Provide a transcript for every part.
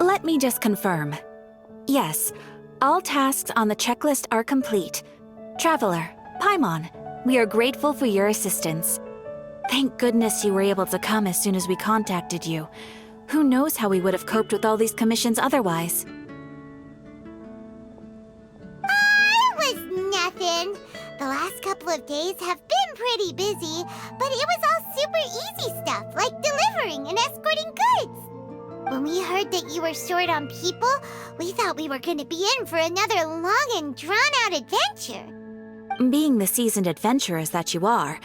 Let me just confirm. Yes, all tasks on the checklist are complete. Traveler, Paimon, we are grateful for your assistance. Thank goodness you were able to come as soon as we contacted you. Who knows how we would have coped with all these commissions otherwise? It was nothing. The last couple of days have been pretty busy, but it was all super easy stuff, like delivering and escorting goods. When we heard that you were short on people, we thought we were going to be in for another long and drawn-out adventure. Being the seasoned adventurers that you are,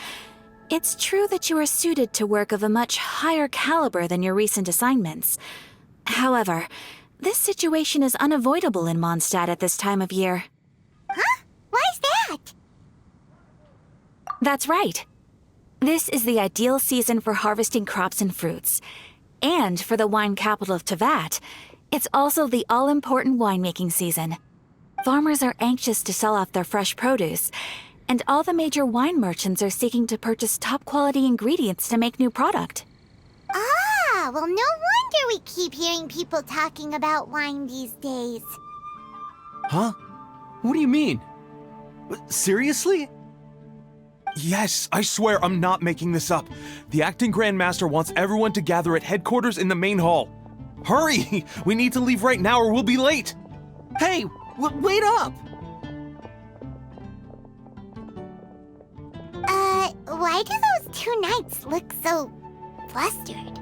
it's true that you are suited to work of a much higher caliber than your recent assignments. However, this situation is unavoidable in Mondstadt at this time of year. Huh? Why's that? That's right. This is the ideal season for harvesting crops and fruits. And for the wine capital of Teyvat, it's also the all-important winemaking season. Farmers are anxious to sell off their fresh produce, and all the major wine merchants are seeking to purchase top-quality ingredients to make new product. Ah, well, no wonder we keep hearing people talking about wine these days. Huh? What do you mean? Seriously? Yes, I swear I'm not making this up. The acting Grand Master wants everyone to gather at headquarters in the main hall. Hurry! We need to leave right now or we'll be late! Hey, wait up! Why do those two knights look so flustered?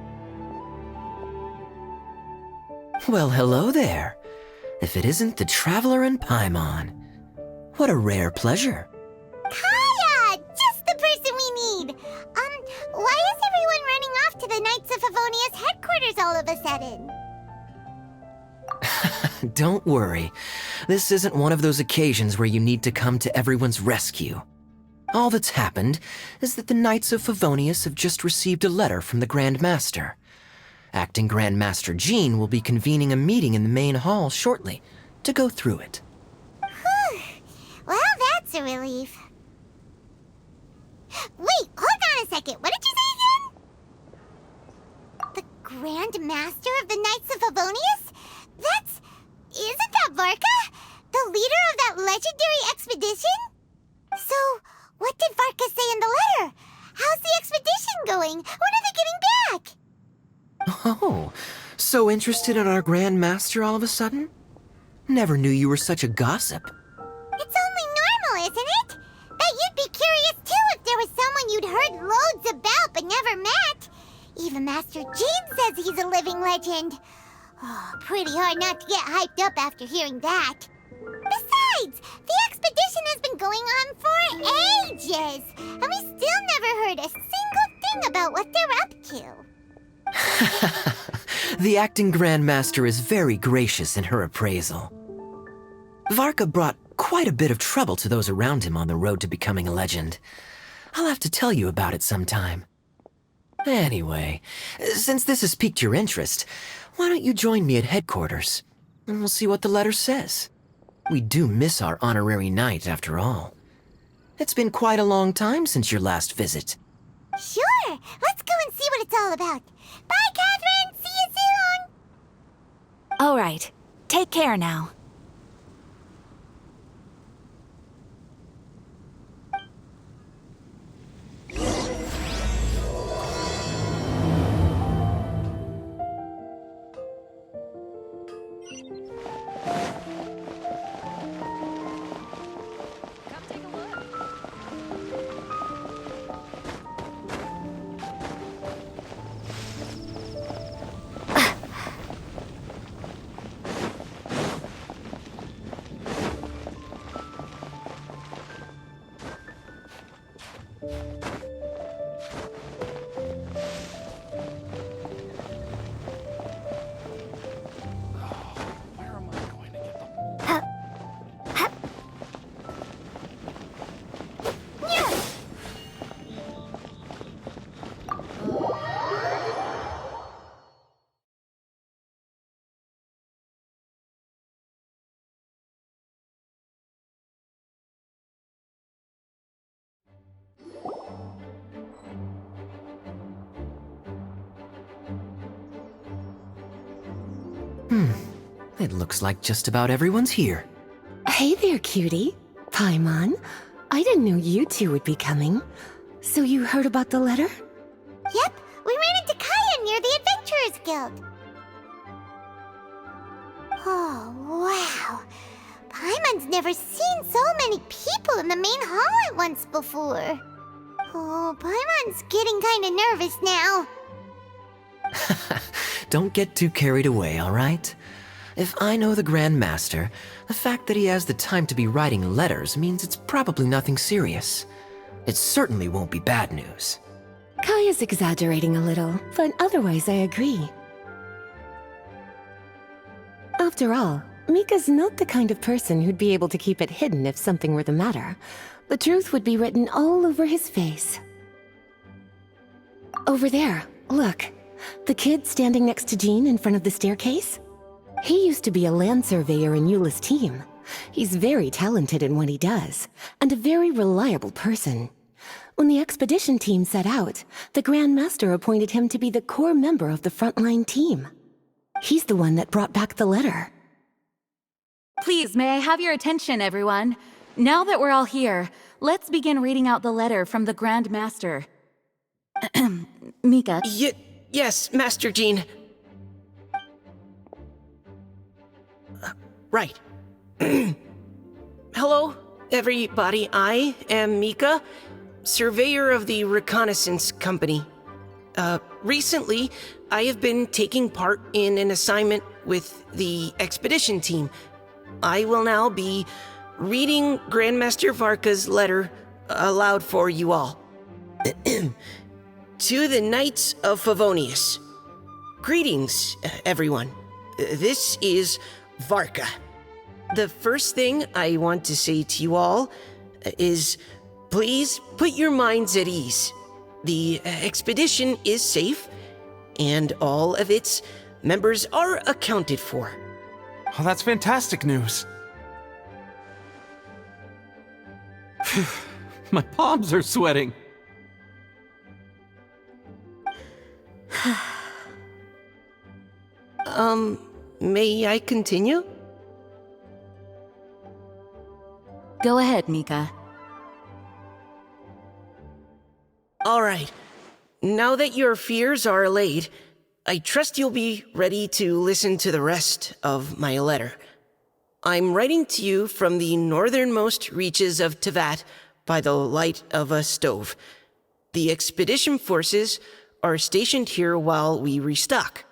Well, hello there. If it isn't the Traveler and Paimon. What a rare pleasure. Kaya! Just the person we need! Why is everyone running off to the Knights of Favonia's headquarters all of a sudden? Don't worry. This isn't one of those occasions where you need to come to everyone's rescue. All that's happened is that the Knights of Favonius have just received a letter from the Grand Master. Acting Grand Master Jean will be convening a meeting in the main hall shortly to go through it. Whew. Well, that's a relief. Wait, hold on a second. What did you say again? The Grand Master of the Knights of Favonius? Isn't that Varka? The leader of that legendary expedition? So, what did Varka say in the letter? How's the expedition going? When are they getting back? Oh, so interested in our Grand Master all of a sudden? Never knew you were such a gossip. It's only normal, isn't it? That you'd be curious too if there was someone you'd heard loads about but never met. Even Master Jean says he's a living legend. Oh, pretty hard not to get hyped up after hearing that. Besides, the expedition has been going on for ages, and we still never heard a single thing about what they're up to. The acting Grand Master is very gracious in her appraisal. Varka brought quite a bit of trouble to those around him on the road to becoming a legend. I'll have to tell you about it sometime. Anyway, since this has piqued your interest, why don't you join me at headquarters, and we'll see what the letter says. We do miss our honorary knight, after all. It's been quite a long time since your last visit. Sure, let's go and see what it's all about. Bye, Catherine! See you soon! All right, take care now. It looks like just about everyone's here. Hey there, cutie. Paimon. I didn't know you two would be coming. So you heard about the letter? Yep, we ran into Kaya near the Adventurers Guild. Oh, wow. Paimon's never seen so many people in the main hall at once before. Oh, Paimon's getting kinda nervous now. Don't get too carried away, all right? If I know the Grand Master, the fact that he has the time to be writing letters means it's probably nothing serious. It certainly won't be bad news. Kaya's exaggerating a little, but otherwise I agree. After all, Mika's not the kind of person who'd be able to keep it hidden if something were the matter. The truth would be written all over his face. Over there, look. The kid standing next to Jean in front of the staircase? He used to be a land surveyor in Eula's team. He's very talented in what he does, and a very reliable person. When the expedition team set out, the Grand Master appointed him to be the core member of the frontline team. He's the one that brought back the letter. Please, may I have your attention, everyone? Now that we're all here, let's begin reading out the letter from the Grand Master. Mika. Yes, Master Jean. Right. Hello, everybody. I am Mika, surveyor of the Reconnaissance Company. Recently, I have been taking part in an assignment with the expedition team. I will now be reading Grandmaster Varka's letter aloud for you all. To the Knights of Favonius. Greetings, everyone. This is Varka. The first thing I want to say to you all is please put your minds at ease. The expedition is safe, and all of its members are accounted for. Oh, that's fantastic news. My palms are sweating. May I continue? Go ahead, Mika. All right. Now that your fears are allayed, I trust you'll be ready to listen to the rest of my letter. I'm writing to you from the northernmost reaches of Tevat by the light of a stove. The expedition forces are stationed here while we restock.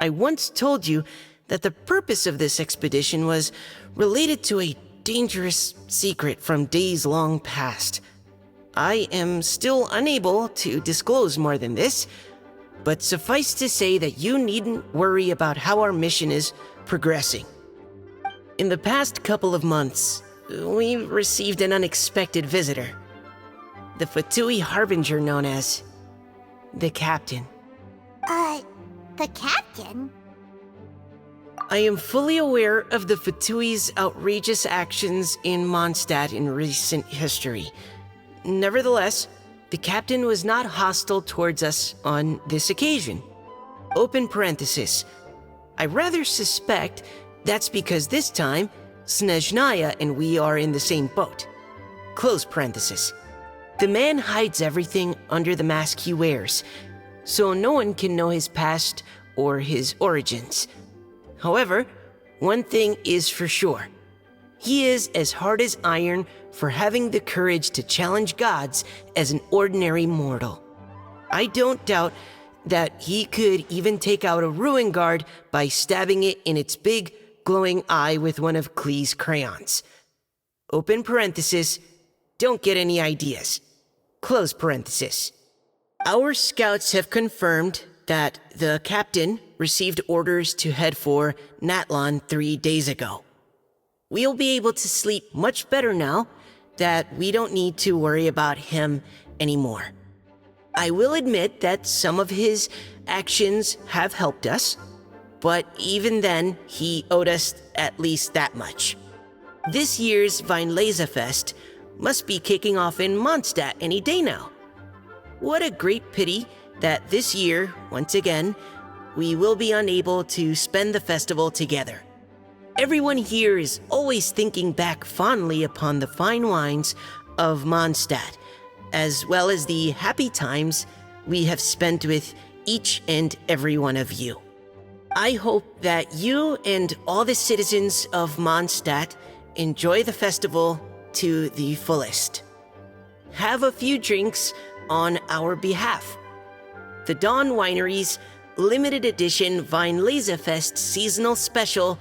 I once told you that the purpose of this expedition was related to a dangerous secret from days long past. I am still unable to disclose more than this, but suffice to say that you needn't worry about how our mission is progressing. In the past couple of months, we received an unexpected visitor. The Fatui Harbinger known as the Captain. The Captain? I am fully aware of the Fatui's outrageous actions in Mondstadt in recent history. Nevertheless, the Captain was not hostile towards us on this occasion. Open parenthesis. I rather suspect that's because this time, Snezhnaya and we are in the same boat. Close parenthesis. The man hides everything under the mask he wears, so no one can know his past or his origins. However, one thing is for sure. He is as hard as iron for having the courage to challenge gods as an ordinary mortal. I don't doubt that he could even take out a ruin guard by stabbing it in its big, glowing eye with one of Klee's crayons. Open parenthesis, don't get any ideas. Close parenthesis. Our scouts have confirmed that the Captain received orders to head for Natlon 3 days ago. We'll be able to sleep much better now that we don't need to worry about him anymore. I will admit that some of his actions have helped us, but even then, he owed us at least that much. This year's Weinlesefest must be kicking off in Mondstadt any day now. What a great pity that this year, once again, we will be unable to spend the festival together. Everyone here is always thinking back fondly upon the fine wines of Mondstadt, as well as the happy times we have spent with each and every one of you. I hope that you and all the citizens of Mondstadt enjoy the festival to the fullest. Have a few drinks on our behalf. The Dawn Winery's limited edition Weinlesefest seasonal special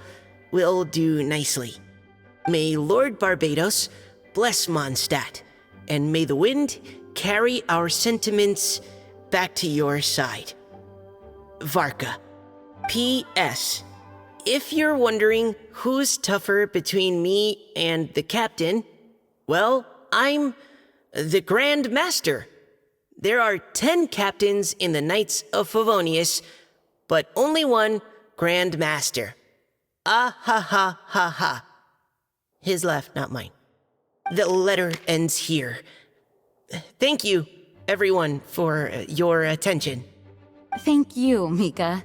will do nicely. May Lord Barbados bless Mondstadt, and may the wind carry our sentiments back to your side. Varka. P.S. If you're wondering who's tougher between me and the captain, well, I'm the Grand Master. There are 10 captains in the Knights of Favonius, but only one Grand Master. Ah ha ha ha ha. His laugh, not mine. The letter ends here. Thank you, everyone, for your attention. Thank you, Mika.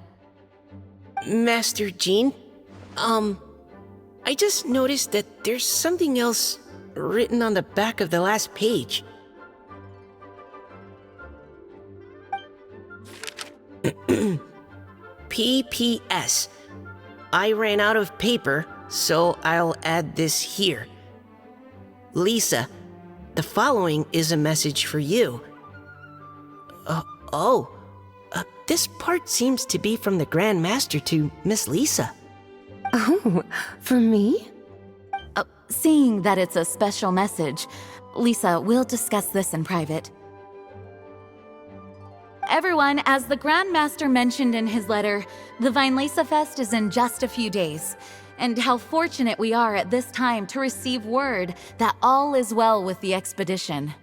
Master Jean, I just noticed that there's something else written on the back of the last page. P.P.S. I ran out of paper, so I'll add this here. Lisa, the following is a message for you. This part seems to be from the Grand Master to Miss Lisa. Oh, for me? Seeing that it's a special message, Lisa, we'll discuss this in private. Everyone, as the Grand Master mentioned in his letter, the Weinlesefest is in just a few days, and how fortunate we are at this time to receive word that all is well with the expedition.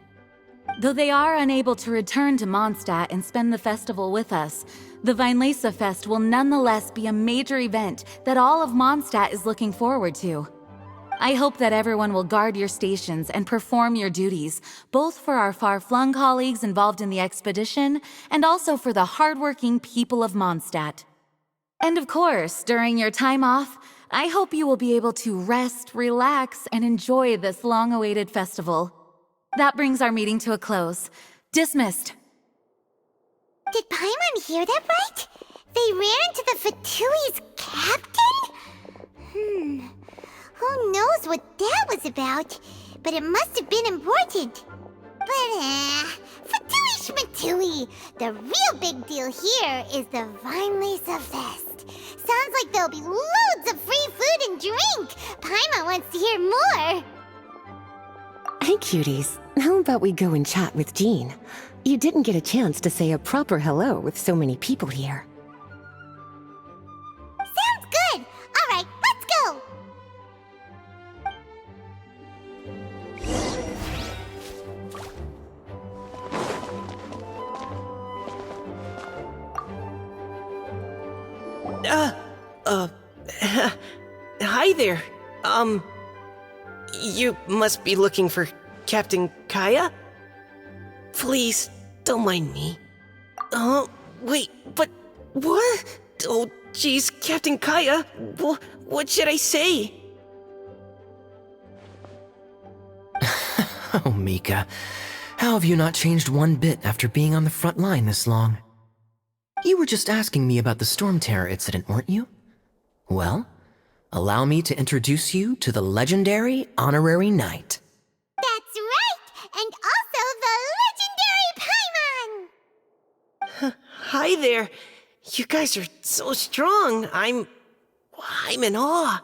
Though they are unable to return to Mondstadt and spend the festival with us, the Weinlesefest will nonetheless be a major event that all of Mondstadt is looking forward to. I hope that everyone will guard your stations and perform your duties, both for our far-flung colleagues involved in the expedition and also for the hardworking people of Mondstadt. And of course, during your time off, I hope you will be able to rest, relax, and enjoy this long-awaited festival. That brings our meeting to a close. Dismissed. Did Paimon hear that right? They ran into the Fatui's captain? Who knows what that was about? But it must have been important. But, Fatui Schmatui! The real big deal here is the Weinlesefest. Sounds like there'll be loads of free food and drink. Paimon wants to hear more. Hey, cuties. How about we go and chat with Jean? You didn't get a chance to say a proper hello with so many people here. Sounds good. All right, let's go. Hi there. You must be looking for Captain Kaya? Please, don't mind me. Wait, but what? Oh, jeez, Captain Kaya, what should I say? Oh, Mika, how have you not changed one bit after being on the front line this long? You were just asking me about the Storm Terror incident, weren't you? Well, allow me to introduce you to the legendary Honorary Knight. That's right, and also the legendary Paimon! Hi there. You guys are so strong. I'm in awe.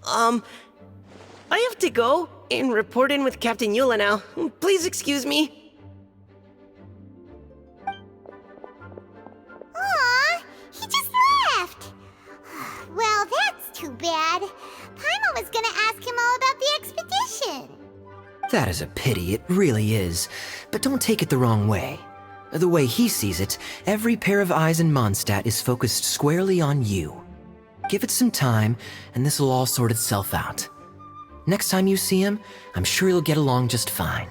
I have to go and report in with Captain Eula now. Please excuse me. Aw, he just left. Well, that's too bad. Paimon was gonna ask him all about the expedition. That is a pity, it really is. But don't take it the wrong way. The way he sees it, every pair of eyes in Mondstadt is focused squarely on you. Give it some time, and this will all sort itself out. Next time you see him, I'm sure you'll get along just fine.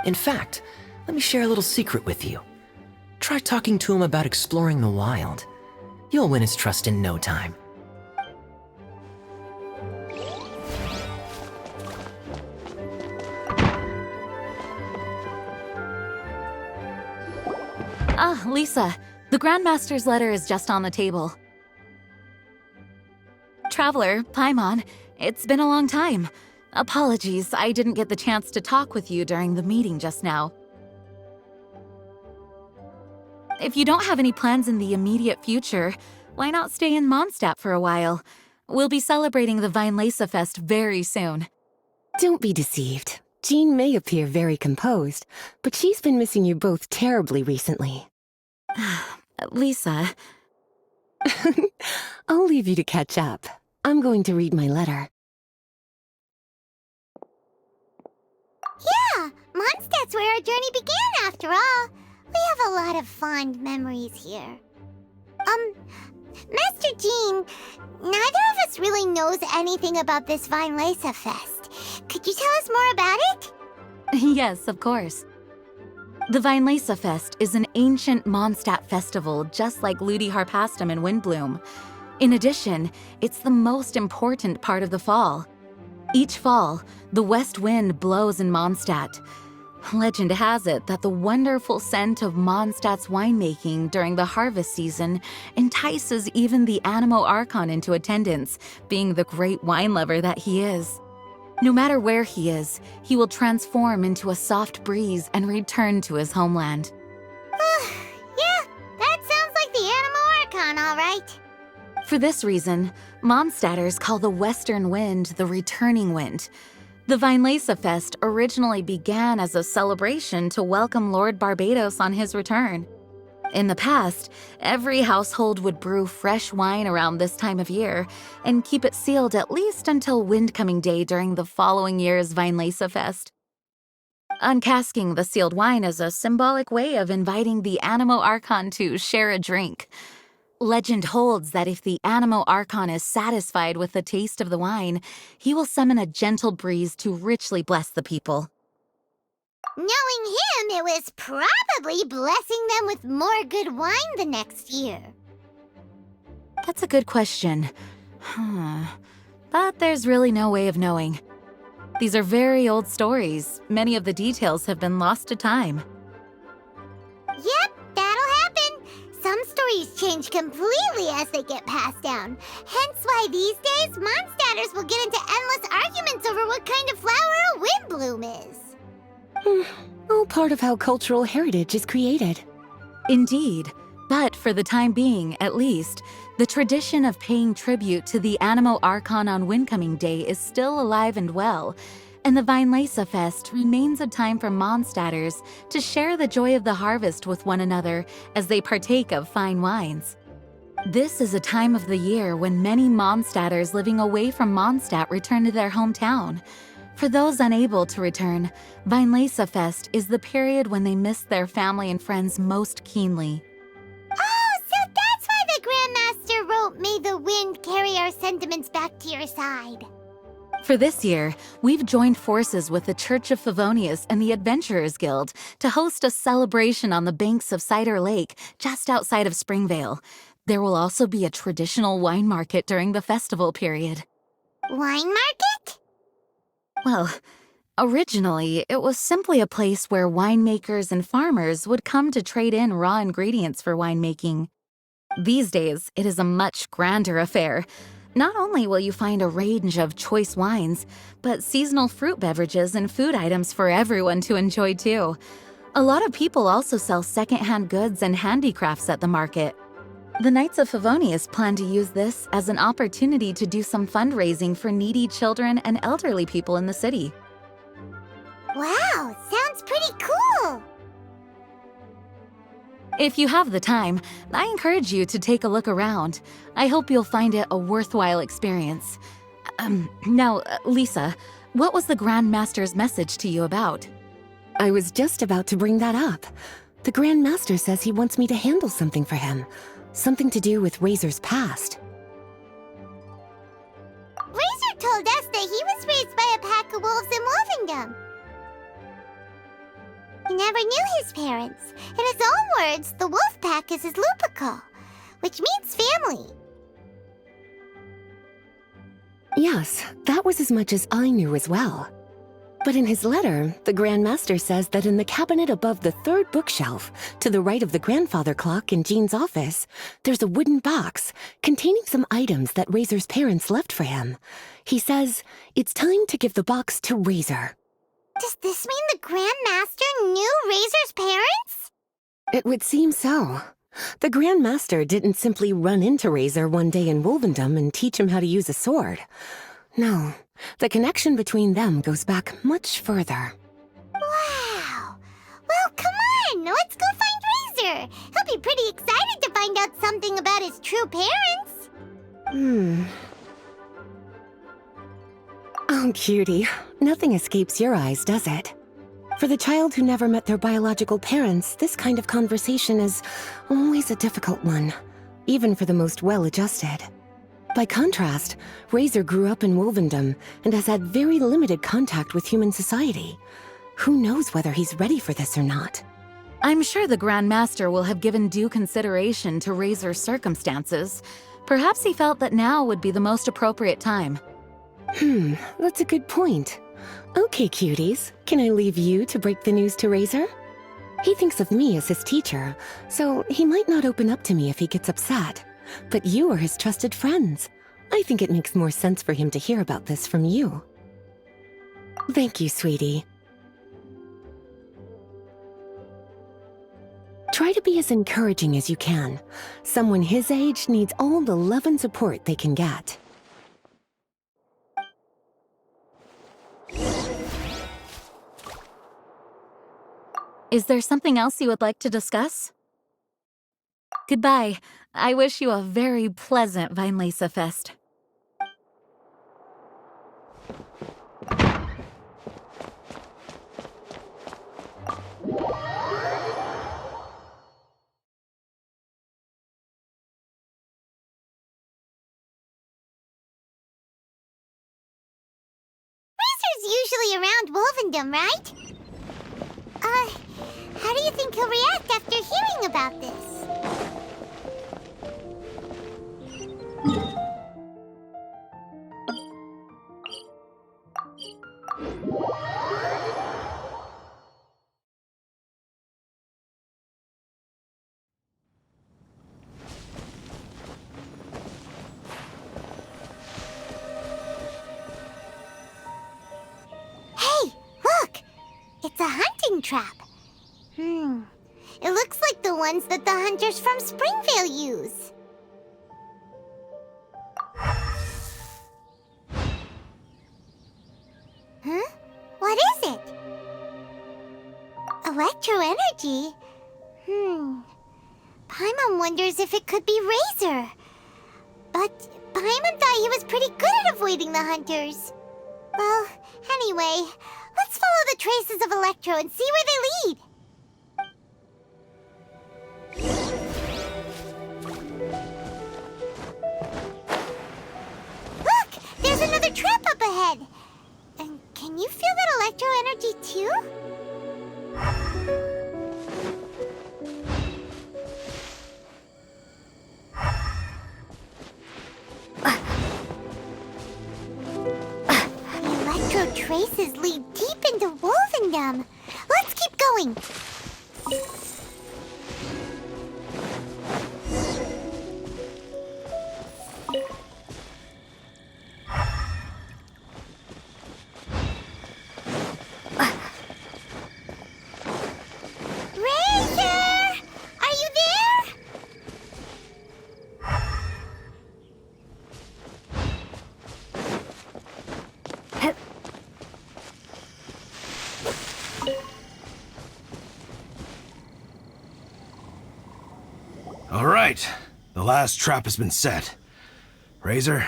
In fact, let me share a little secret with you. Try talking to him about exploring the wild. You'll win his trust in no time. Ah, Lisa, the Grandmaster's letter is just on the table. Traveler, Paimon, it's been a long time. Apologies, I didn't get the chance to talk with you during the meeting just now. If you don't have any plans in the immediate future, why not stay in Mondstadt for a while? We'll be celebrating the Weinlese Fest very soon. Don't be deceived. Jean may appear very composed, but she's been missing you both terribly recently. Lisa, I'll leave you to catch up. I'm going to read my letter. Yeah, Mondstadt's where our journey began after all. We have a lot of fond memories here. Master Jean, neither of us really knows anything about this Weinlese Fest. Could you tell us more about it? yes, of course. The Weinlese Fest is an ancient Mondstadt festival just like Ludi Harpastum and Windbloom. In addition, it's the most important part of the fall. Each fall, the west wind blows in Mondstadt. Legend has it that the wonderful scent of Mondstadt's winemaking during the harvest season entices even the Animo Archon into attendance, being the great wine lover that he is. No matter where he is, he will transform into a soft breeze and return to his homeland. Yeah, that sounds like the Animo Archon, all right. For this reason, Mondstadters call the western wind the returning wind. The Weinlese Fest originally began as a celebration to welcome Lord Barbados on his return. In the past, every household would brew fresh wine around this time of year and keep it sealed at least until Windcoming Day during the following year's Weinlese Fest. Uncasking the sealed wine is a symbolic way of inviting the Animo Archon to share a drink. Legend holds that if the Animo Archon is satisfied with the taste of the wine, he will summon a gentle breeze to richly bless the people. Knowing him, it was probably blessing them with more good wine the next year. That's a good question. But there's really no way of knowing. These are very old stories. Many of the details have been lost to time. Yep, that'll happen. Some stories change completely as they get passed down. Hence why these days, Mondstadters will get into endless arguments over what kind of flower a windbloom is. All part of how cultural heritage is created. Indeed. But for the time being, at least, the tradition of paying tribute to the Animo Archon on Windcoming Day is still alive and well, and the Weinlese Fest remains a time for Mondstadters to share the joy of the harvest with one another as they partake of fine wines. This is a time of the year when many Mondstadters living away from Mondstadt return to their hometown. For those unable to return, Weinlese Fest is the period when they miss their family and friends most keenly. Oh, so that's why the Grandmaster wrote, "May the wind carry our sentiments back to your side." For this year, we've joined forces with the Church of Favonius and the Adventurers Guild to host a celebration on the banks of Cider Lake just outside of Springvale. There will also be a traditional wine market during the festival period. Wine market? Well, originally, it was simply a place where winemakers and farmers would come to trade in raw ingredients for winemaking. These days, it is a much grander affair. Not only will you find a range of choice wines, but seasonal fruit beverages and food items for everyone to enjoy too. A lot of people also sell secondhand goods and handicrafts at the market. The Knights of Favonius plan to use this as an opportunity to do some fundraising for needy children and elderly people in the city. Wow, sounds pretty cool. If you have the time, I encourage you to take a look around. I hope you'll find it a worthwhile experience. Now, Lisa, what was the Grand Master's message to you about? I was just about to bring that up. The Grand Master says he wants me to handle something for him. Something to do with Razor's past. Razor told us that he was raised by a pack of wolves in Wolvendom. He never knew his parents. In his own words, the wolf pack is his lupical. which means family. Yes, that was as much as I knew as well. But in his letter, the Grand Master says that in the cabinet above the third bookshelf, to the right of the grandfather clock in Jean's office, there's a wooden box containing some items that Razor's parents left for him. He says it's time to give the box to Razor. Does this mean the Grand Master knew Razor's parents? It would seem so. The Grand Master didn't simply run into Razor one day in Wolvendom and teach him how to use a sword. No, the connection between them goes back much further. Wow! Well, come on! Let's go find Razor! He'll be pretty excited to find out something about his true parents! Oh, cutie. Nothing escapes your eyes, does it? For the child who never met their biological parents, this kind of conversation is always a difficult one, even for the most well-adjusted. By contrast, Razor grew up in Wolvendom and has had very limited contact with human society. Who knows whether he's ready for this or not? I'm sure the Grand Master will have given due consideration to Razor's circumstances. Perhaps he felt that now would be the most appropriate time. That's a good point. Okay, cuties, can I leave you to break the news to Razor? He thinks of me as his teacher, so he might not open up to me if he gets upset. But you are his trusted friends. I think it makes more sense for him to hear about this from you. Thank you, sweetie. Try to be as encouraging as you can. Someone his age needs all the love and support they can get. Is there something else you would like to discuss? Goodbye. I wish you a very pleasant Vinelesa Fest. Razor's usually around Wolvendom, right? How do you think he'll react after hearing about this? Hey, look! It's a hunting trap. It looks like the ones that the hunters from Springvale use. Huh? What is it? Electro energy? Paimon wonders if it could be Razor. But Paimon thought he was pretty good at avoiding the hunters. Well, anyway, let's follow the traces of Electro and see where they lead. Look! There's another trap up ahead! And can you feel that electro energy too? The electro traces lead deep into Wolvendom. Let's keep going. All right, the last trap has been set. Razor,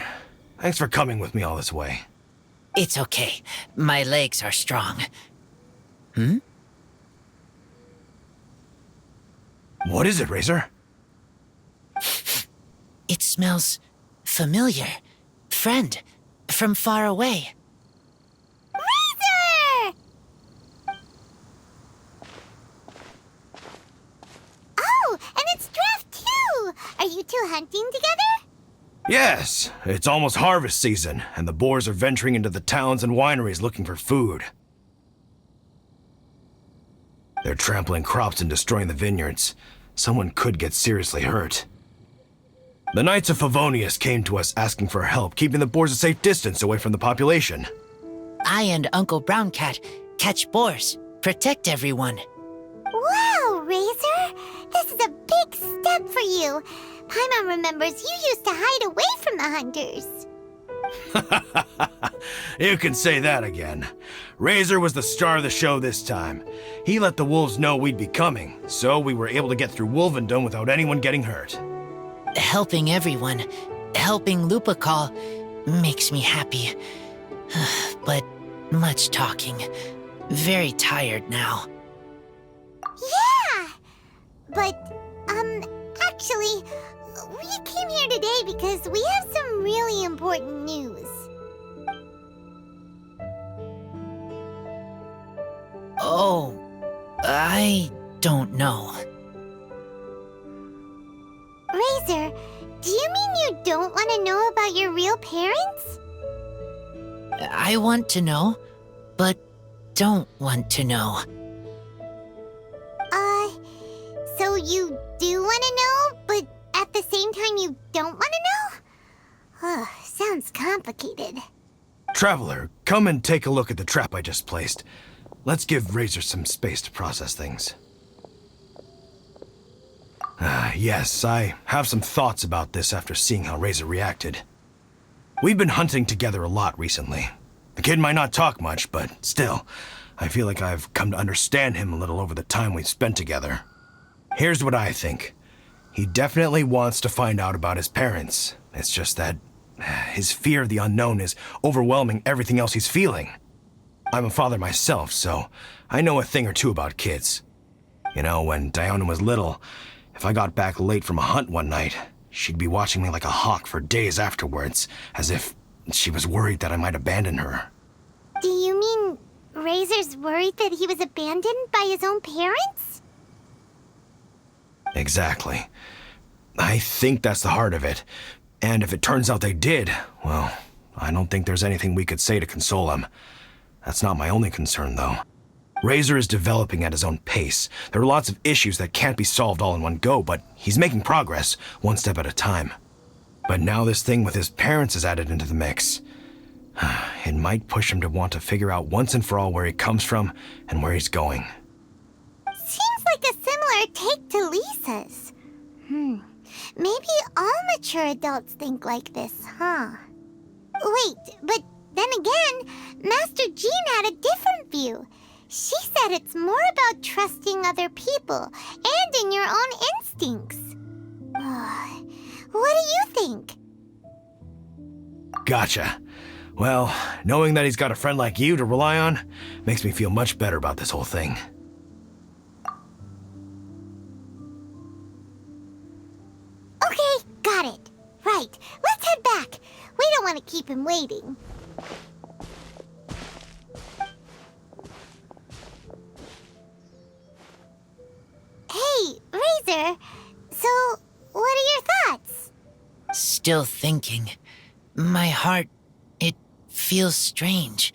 thanks for coming with me all this way. It's okay. My legs are strong. What is it, Razor? It smells familiar. Friend, from far away. Razor! Oh, and it's Draft too! Are you two hunting together? Yes, it's almost harvest season, and the boars are venturing into the towns and wineries looking for food. They're trampling crops and destroying the vineyards. Someone could get seriously hurt. The Knights of Favonius came to us asking for help, keeping the boars a safe distance away from the population. I and Uncle Brown Cat catch boars, protect everyone. Wow, Razor! This is a big step for you. Paimon remembers you used to hide away from the hunters. You can say that again. Razor was the star of the show this time. He let the wolves know we'd be coming, so we were able to get through Wolvendom without anyone getting hurt. Helping everyone, helping Lupercal, makes me happy. But much talking. Very tired now. Yeah! But, actually, we came here today because we have some really important news. Oh, I don't know. Razor, do you mean you don't want to know about your real parents? I want to know, but don't want to know. So you do want to know, but at the same time you don't want to know? Sounds complicated. Traveler, come and take a look at the trap I just placed. Let's give Razor some space to process things. Yes, I have some thoughts about this after seeing how Razor reacted. We've been hunting together a lot recently. The kid might not talk much, but still, I feel like I've come to understand him a little over the time we've spent together. Here's what I think. He definitely wants to find out about his parents. It's just that his fear of the unknown is overwhelming everything else he's feeling. I'm a father myself, so I know a thing or two about kids. You know, when Diona was little, if I got back late from a hunt one night, she'd be watching me like a hawk for days afterwards, as if she was worried that I might abandon her. Do you mean Razor's worried that he was abandoned by his own parents? Exactly. I think that's the heart of it. And if it turns out they did, well, I don't think there's anything we could say to console him. That's not my only concern, though. Razor is developing at his own pace. There are lots of issues that can't be solved all in one go, but he's making progress, one step at a time. But now this thing with his parents is added into the mix. It might push him to want to figure out once and for all where he comes from and where he's going. Seems like a similar take to Lisa's. Maybe all mature adults think like this, huh? Wait, but then again, Master Jean had a different view. She said it's more about trusting other people and in your own instincts. What do you think? Gotcha. Well, knowing that he's got a friend like you to rely on makes me feel much better about this whole thing. Okay, got it. Right, let's head back. We don't want to keep him waiting. Hey, Razor. So, what are your thoughts? Still thinking. My heart, it feels strange.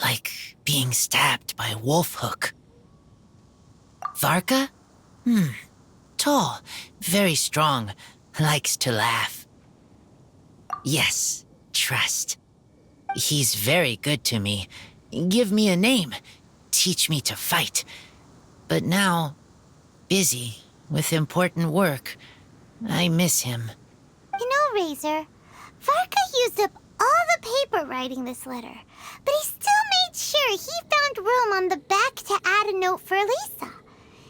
Like being stabbed by a wolf hook. Varka? Tall, very strong, likes to laugh. Yes, trust. He's very good to me. Give me a name. Teach me to fight. But now, busy with important work. I miss him. You know, Razor, Varka used up all the paper writing this letter, but he still made sure he found room on the back to add a note for Lisa.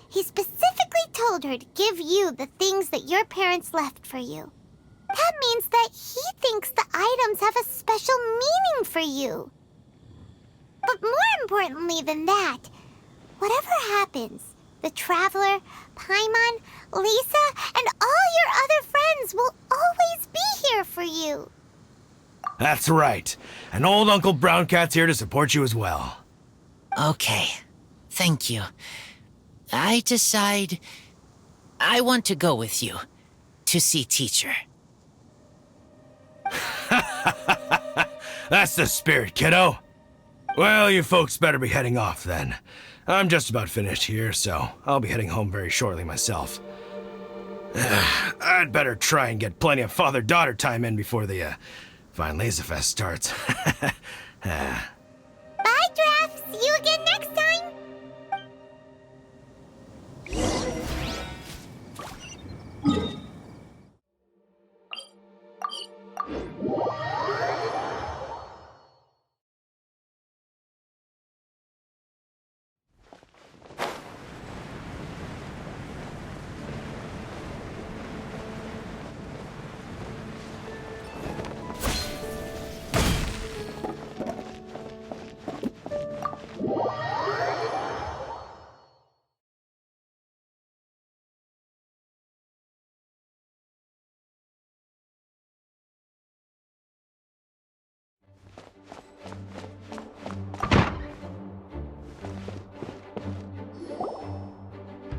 He specifically told her to give you the things that your parents left for you. That means that he thinks the items have a special meaning for you. But more importantly than that, whatever happens, the Traveler, Paimon, Lisa, and all your other friends will always be here for you. That's right. And old Uncle Brown Cat's here to support you as well. Okay, thank you. I decide I want to go with you. to see teacher. That's the spirit, kiddo. Well, you folks better be heading off then. I'm just about finished here, so I'll be heading home very shortly myself. I'd better try and get plenty of father-daughter time in before the fine Laserfest starts. Bye, Draft. See you again next time.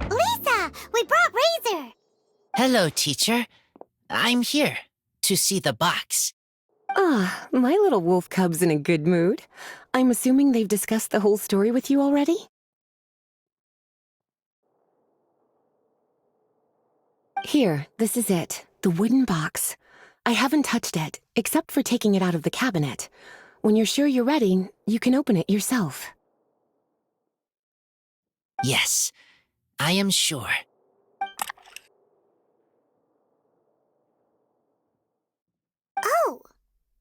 Lisa, we brought Razor. Hello, teacher. I'm here to see the box. Ah, my little wolf cub's in a good mood. I'm assuming they've discussed the whole story with you already? Here, this is it. The wooden box. I haven't touched it, except for taking it out of the cabinet. When you're sure you're ready, you can open it yourself. Yes, I am sure. Oh,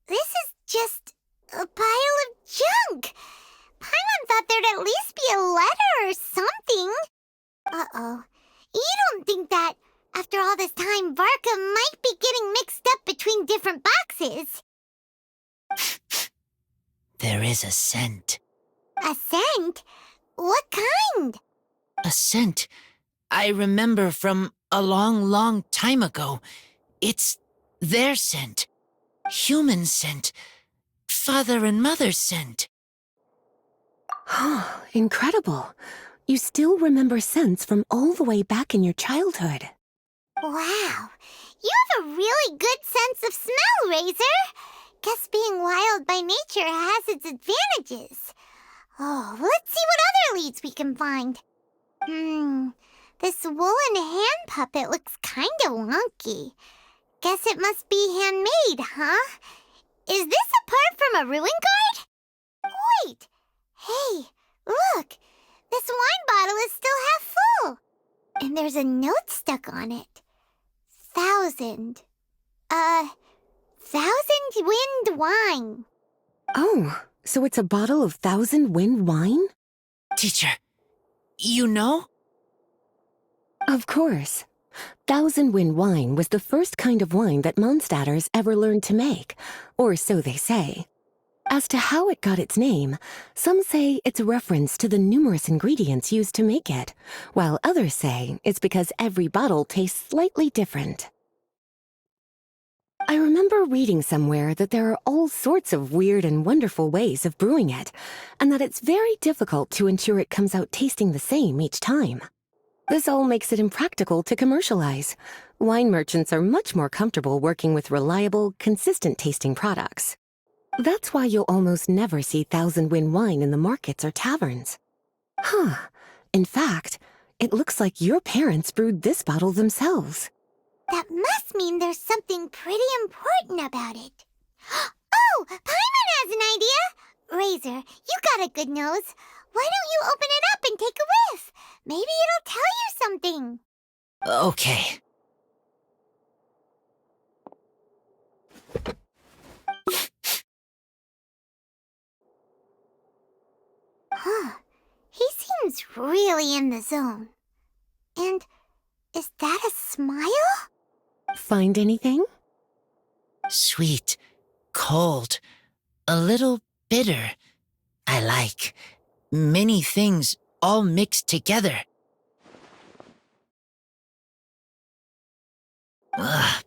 this is just a pile of junk. Paimon thought there'd at least be a letter or something. Uh-oh. You don't think that, after all this time, Varka might be getting mixed up between different boxes? There is a scent. A scent? What kind? A scent I remember from a long, long time ago. It's their scent. Human scent. Father and mother scent. Oh, incredible. You still remember scents from all the way back in your childhood. Wow. You have a really good sense of smell, Razor. Guess being wild by nature has its advantages. Oh, let's see what other leads we can find. This woolen hand puppet looks kinda wonky. Guess it must be handmade, huh? Is this a part from a ruin guard? Wait! Hey, look! This wine bottle is still half full. And there's a note stuck on it. 1,000 wind wine. Oh, so it's a bottle of 1,000 wind wine? Teacher, you know? Of course. 1,000 wind wine was the first kind of wine that Mondstadters ever learned to make, or so they say. As to how it got its name, some say it's a reference to the numerous ingredients used to make it, while others say it's because every bottle tastes slightly different. I remember reading somewhere that there are all sorts of weird and wonderful ways of brewing it, and that it's very difficult to ensure it comes out tasting the same each time. This all makes it impractical to commercialize. Wine merchants are much more comfortable working with reliable, consistent-tasting products. That's why you'll almost never see 1,000 wind wine in the markets or taverns. Huh. In fact, it looks like your parents brewed this bottle themselves. That must mean there's something pretty important about it. Oh, Paimon has an idea! Razor, you got a good nose. Why don't you open it up and take a whiff? Maybe it'll tell you something. Okay. Huh. He seems really in the zone. And is that a smile? Find anything? Sweet, cold, a little bitter. I like many things all mixed together.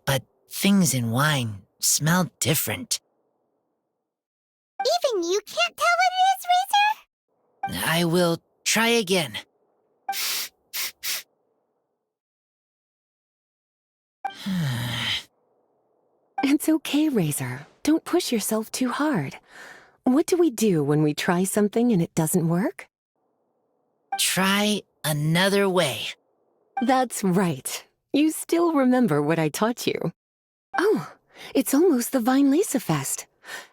But things in wine smell different. Even you can't tell what it is, Razor? I will try again. It's okay, Razor. Don't push yourself too hard. What do we do when we try something and it doesn't work? Try another way. That's right. You still remember what I taught you. Oh, it's almost the Weinlese Fest.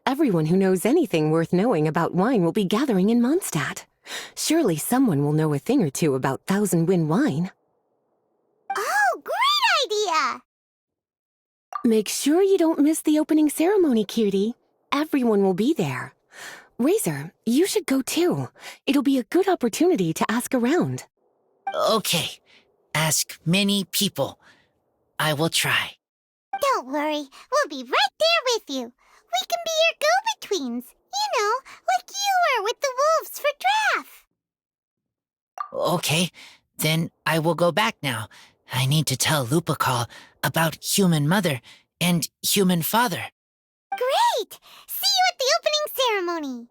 Everyone who knows anything worth knowing about wine will be gathering in Mondstadt. Surely someone will know a thing or two about Thousand Wind wine. Oh, great idea! Make sure you don't miss the opening ceremony, cutie. Everyone will be there. Razor, you should go too. It'll be a good opportunity to ask around. Okay. Ask many people. I will try. Don't worry, we'll be right there with you. We can be your go-betweens. You know, like you were with the wolves for Draft. Okay, then I will go back now. I need to tell Lupacol about Human Mother and Human Father. Great! See you at the opening ceremony.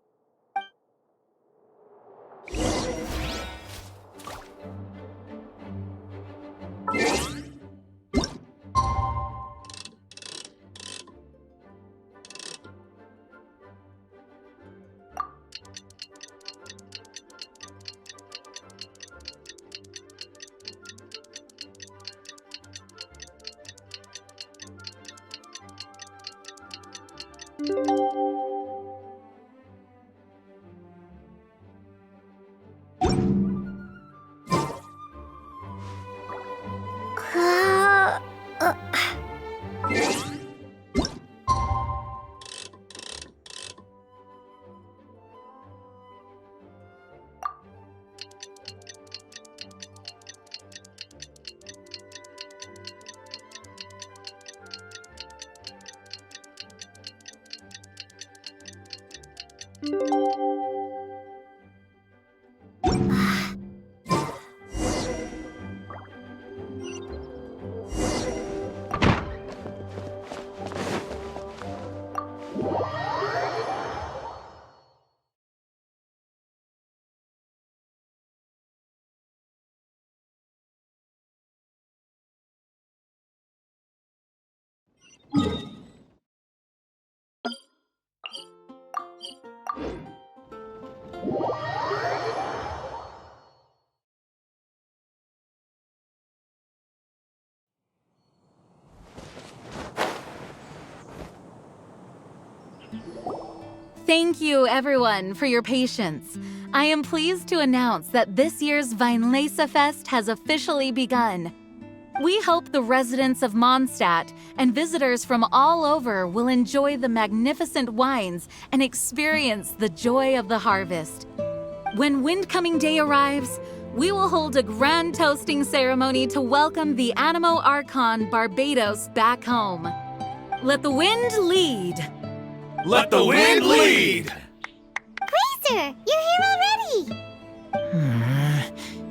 Thank you, everyone, for your patience. I am pleased to announce that this year's Weinlese Fest has officially begun. We hope the residents of Mondstadt and visitors from all over will enjoy the magnificent wines and experience the joy of the harvest. When Windcoming Day arrives, we will hold a grand toasting ceremony to welcome the Animo Archon Barbados back home. Let the wind lead. Let the wind lead! Razor, you're here already.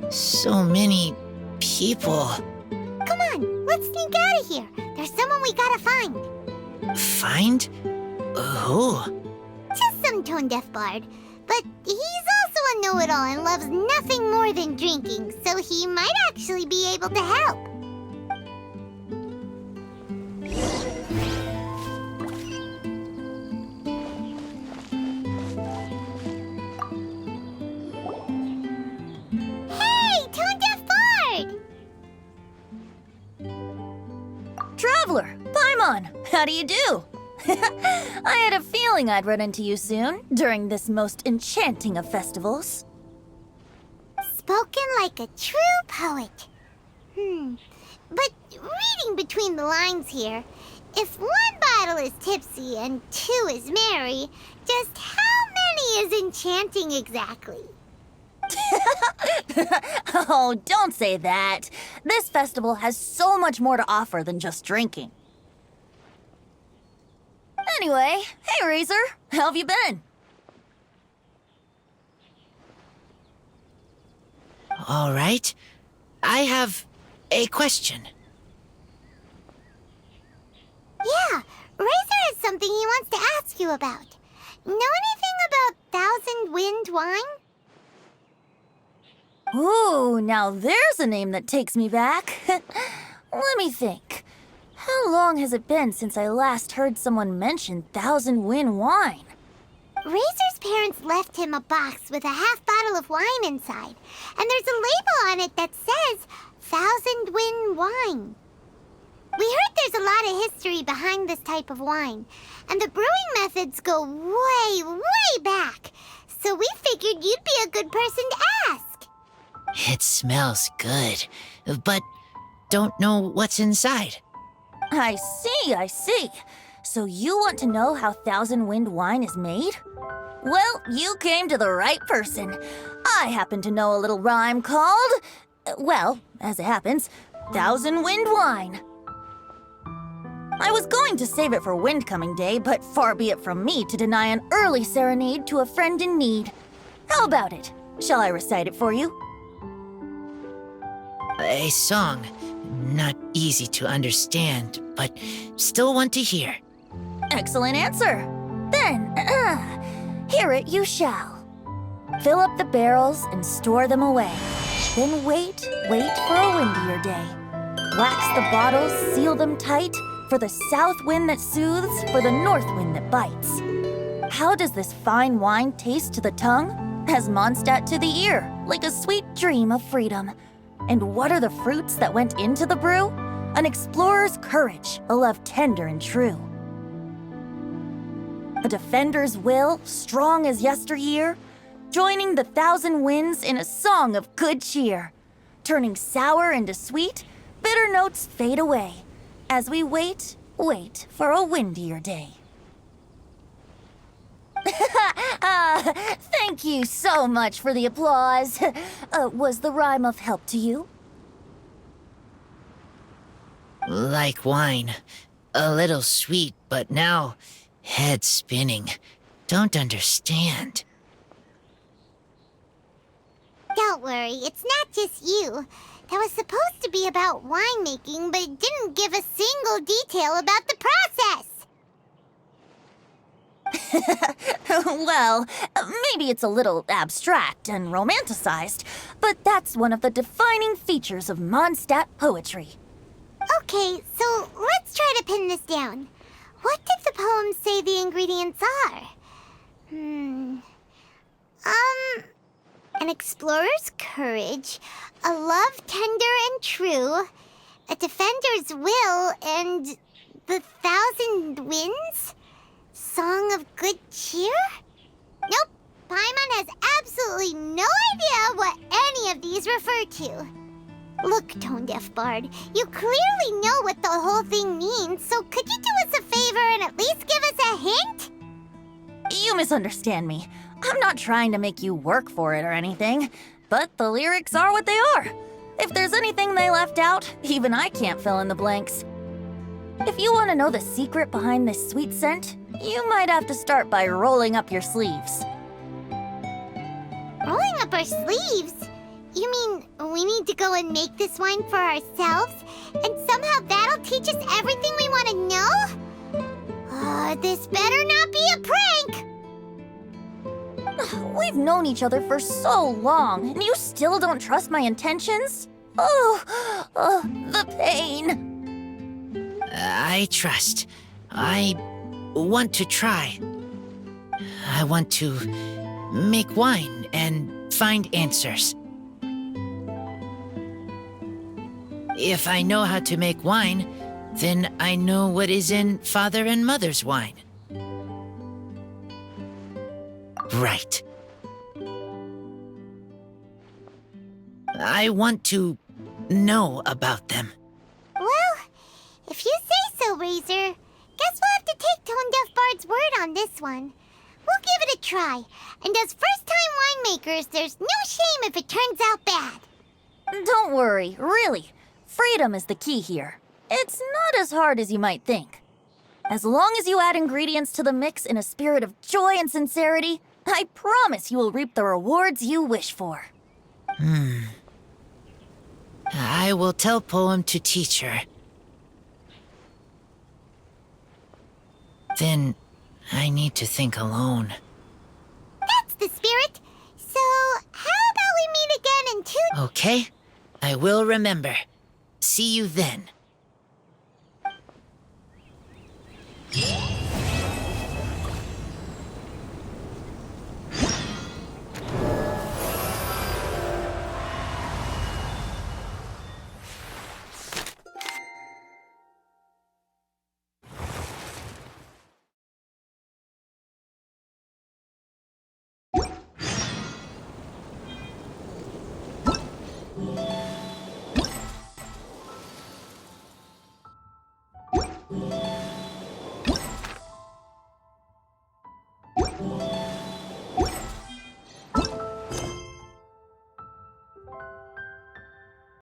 So many people. Come on, let's sneak out of here. There's someone we gotta find. Find? Who? Just some tone-deaf bard. But he's also a know-it-all and loves nothing more than drinking, so he might actually be able to help. Hey, tone-deaf bard! Traveler, Paimon, how do you do? I had a feeling I'd run into you soon, during this most enchanting of festivals. Spoken like a true poet. But reading between the lines here, if one bottle is tipsy and two is merry, just how many is enchanting exactly? Oh, don't say that. This festival has so much more to offer than just drinking. Anyway, hey Razor, how have you been? All right. I have a question. Yeah, Razor has something he wants to ask you about. Know anything about Thousand Wind wine? Ooh, now there's a name that takes me back. Let me think. How long has it been since I last heard someone mention Thousand Wind wine? Razor's parents left him a box with a half bottle of wine inside, and there's a label on it that says Thousand Wind wine. We heard there's a lot of history behind this type of wine, and the brewing methods go way, way back. So we figured you'd be a good person to ask. It smells good, but don't know what's inside. I see. So you want to know how Thousand Wind wine is made? Well, you came to the right person. I happen to know a little rhyme called, well, as it happens, Thousand Wind wine. I was going to save it for Windcoming Day, but far be it from me to deny an early serenade to a friend in need. How about it? Shall I recite it for you? A song. Not easy to understand, but still want to hear. Excellent answer. Then, hear it you shall. Fill up the barrels and store them away. Then wait for a windier day. Wax the bottles, seal them tight, for the south wind that soothes, for the north wind that bites. How does this fine wine taste to the tongue? As Mondstadt to the ear, like a sweet dream of freedom. And what are the fruits that went into the brew? An explorer's courage, a love tender and true. A defender's will, strong as yesteryear, joining the thousand winds in a song of good cheer. Turning sour into sweet, bitter notes fade away, as we wait for a windier day. Thank you so much for the applause. Was the rhyme of help to you? Like wine. A little sweet, but now head spinning. Don't understand. Don't worry, it's not just you. That was supposed to be about winemaking, but it didn't give a single detail about the process. Well, maybe it's a little abstract and romanticized, but that's one of the defining features of Mondstadt poetry. Okay, so let's try to pin this down. What did the poem say the ingredients are? An explorer's courage, a love tender and true, a defender's will, and the thousand winds? Song of good cheer? Nope, Paimon has absolutely no idea what any of these refer to. Look, Tone-Deaf Bard, you clearly know what the whole thing means, so could you do us a favor and at least give us a hint? You misunderstand me. I'm not trying to make you work for it or anything, but the lyrics are what they are. If there's anything they left out, even I can't fill in the blanks. If you want to know the secret behind this sweet scent, you might have to start by rolling up your sleeves. Rolling up our sleeves? You mean we need to go and make this wine for ourselves? And somehow that'll teach us everything we want to know? This better not be a prank! We've known each other for so long, and you still don't trust my intentions? Oh, the pain. I trust. I want to try. I want to make wine and find answers. If I know how to make wine, then I know what is in Father and Mother's wine. Right. I want to know about them. Well, if you say so, Razor, guess we'll have to take Tone-Deaf Bard's word on this one. We'll give it a try, and as first-time winemakers, there's no shame if it turns out bad. Don't worry, really. Freedom is the key here. It's not as hard as you might think. As long as you add ingredients to the mix in a spirit of joy and sincerity, I promise you will reap the rewards you wish for. I will tell Poem to teach her. Then I need to think alone. That's the spirit. So, how about we meet again in 2... Okay, I will remember. See you then.